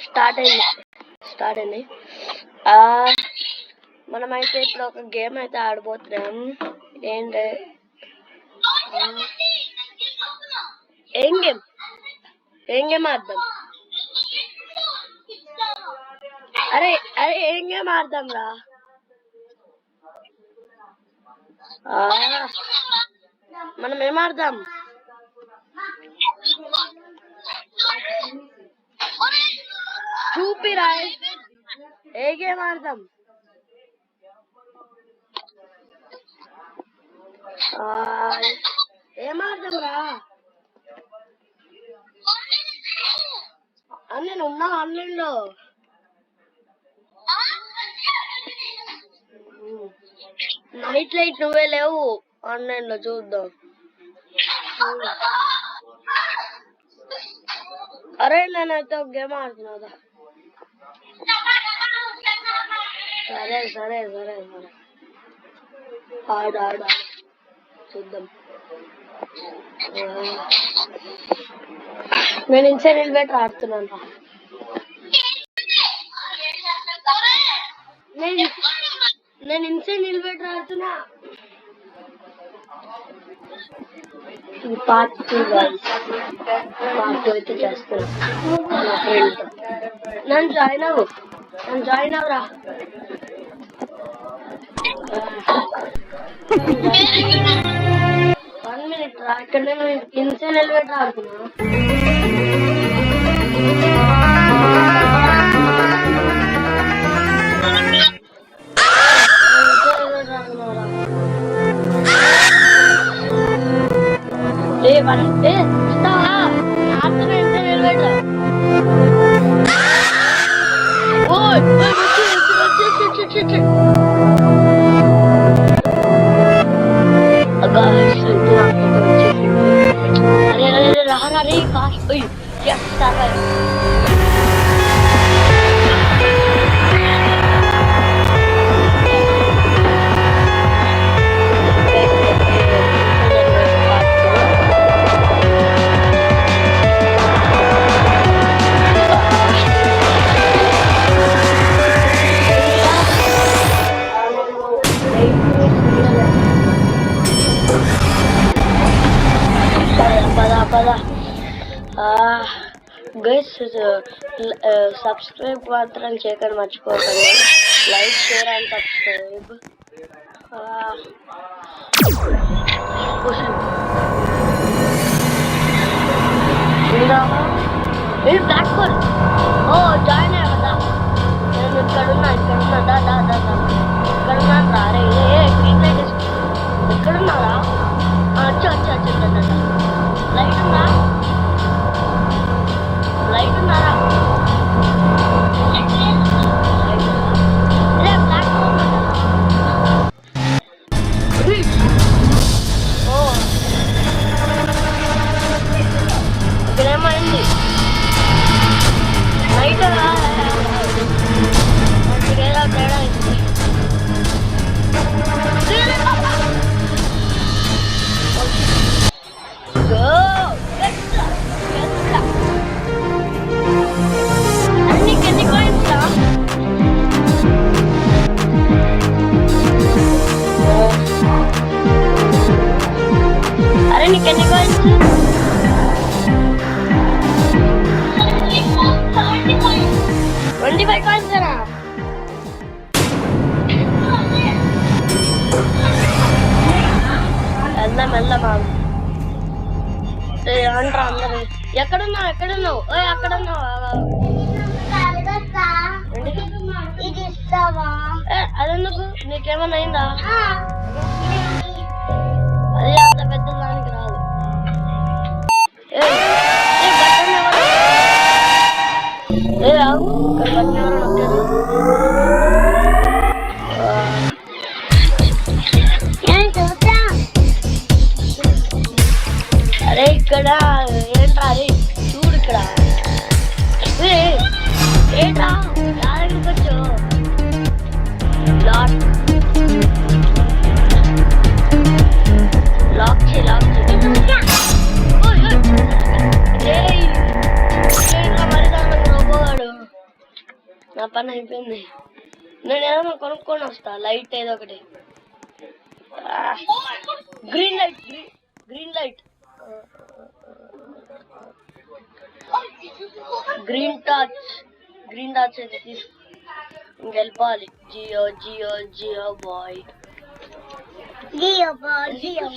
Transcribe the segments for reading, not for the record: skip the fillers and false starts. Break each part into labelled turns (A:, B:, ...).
A: Start అయింది. మనమైతే ఇప్పుడు ఒక గేమ్ అయితే ఆడబోతున్నాం. ఏంటి ఏం గేమ్ ఆడదాం? అరే ఏం గేమ్ ఆడదాం రా? మనం ఏం ఆడదాం? చూపిరా, ఏ గేమ్ ఆడదాం? ఏం ఆడదాం రా? నేను ఉన్నా ఆన్లైన్ లో. నైట్ లైట్ నువ్వే లేవు ఆన్లైన్ లో, చూద్దాం. అరే నేనైతే ఒక గేమ్ ఆడుతున్నా. సరే ఆడు చూద్దాం. నేను ఇన్సైడ్ ఎలివేటర్ ఆడుతున్నాను. నేను ఇన్సైడ్ ఎలివేటర్ ఆడుతున్నా. పార్ట్ 2 అయితే చేస్తాను నా ఫ్రెండ్. నన్ను జాయిన్ అవ్వరా? 1 minute రా. ఇక్కడ నేను ఇన్సైడ్ ఎలివేటర్ ఆడుతున్నా. గైస్, సబ్స్క్రైబ్ మాత్రం చేయకుండా మర్చిపోకండి. Like, share and subscribe. Black hole. Join అయ్యా కదా. నేను ఇక్కడున్నా. ఇక్కడున్నాను రా. అరే గ్రీన్ లైట్ ఎక్కడున్నారా? అచ్చా లైట్ ఉందా? లైట్ ఉన్నారా? ఇక్కడేమైంది? లైట్ ఏదో తేడా అయింది. నీకెన్ని కాయిన్స్ రా? అరే నీకెన్ని కాయిన్స్? 25 కాయిన్స్ రా. వెళ్దాం. అంటారా అందరు? ఎక్కడున్నావు? అదెందుకు? నీకేమన్నా అయిందా? అది అంత పెద్ద దానికి రాదు. అరే ఇక్కడ ఏంట్రా? అరే చూడు ఇక్కడ. ఏంట్రా దగ్గరికి వచ్చు? లాక్ చేయి. నా పని అయిపోయింది. నేను ఏదైనా కొనుక్కొని వస్తా. లైట్ ఏదో ఒకటి. Green light, green light, green torch, green torch అయితే తీసు ఇంకెళ్ళిపోవాలి. జియో జియో జియో బాయ్,
B: జియో బాయ్, జియో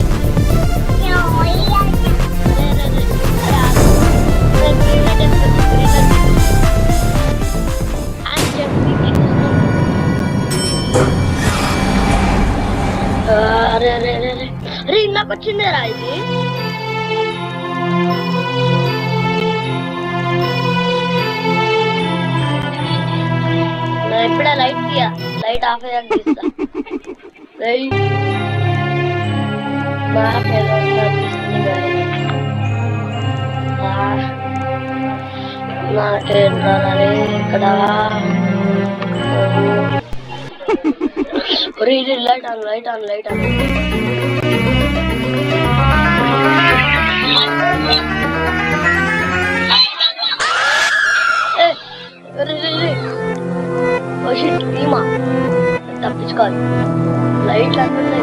A: అరే అరే అరే అరే అరే నాకు వచ్చిందేరా ఇది. నా ఇప్పుడే లైట్ తీయా, లైట్ ఆఫ్ అయ్యాక తీస్తా. లైట్ నాకేంటారే ఇక్కడ. Light on, light on, light on. తప్పించుకోవాలి. లైట్ లేకుండా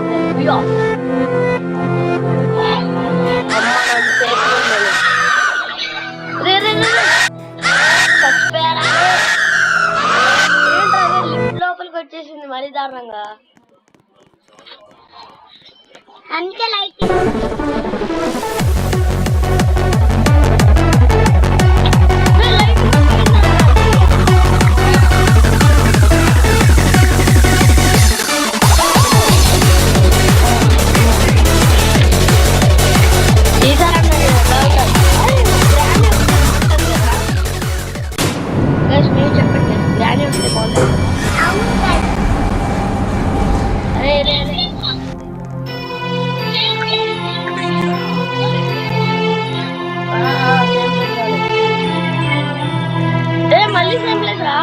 A: లోపలికి వచ్చేసింది మరీ దారుణంగా.
B: అందుకే లైట్
A: చెప్పండి. గ్రాని వస్తే బాగుంటుంది. అరే అరే అరే మళ్ళీ సేమ్ ప్లేస్ రా.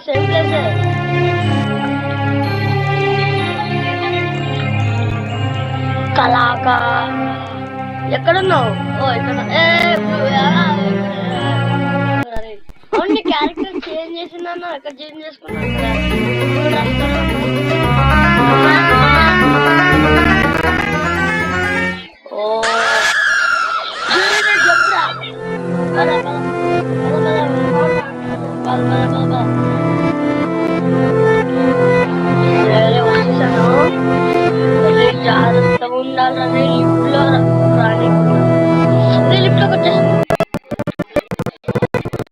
A: Same place. కలాకా ఎక్కడున్నావు? ఓ ఇక్కడ. అవును, క్యారెక్టర్ చేంజ్ చేసిందన్నా. ఎక్కడ చేంజ్ చేసుకున్నాను? ఓ చెప్పురా.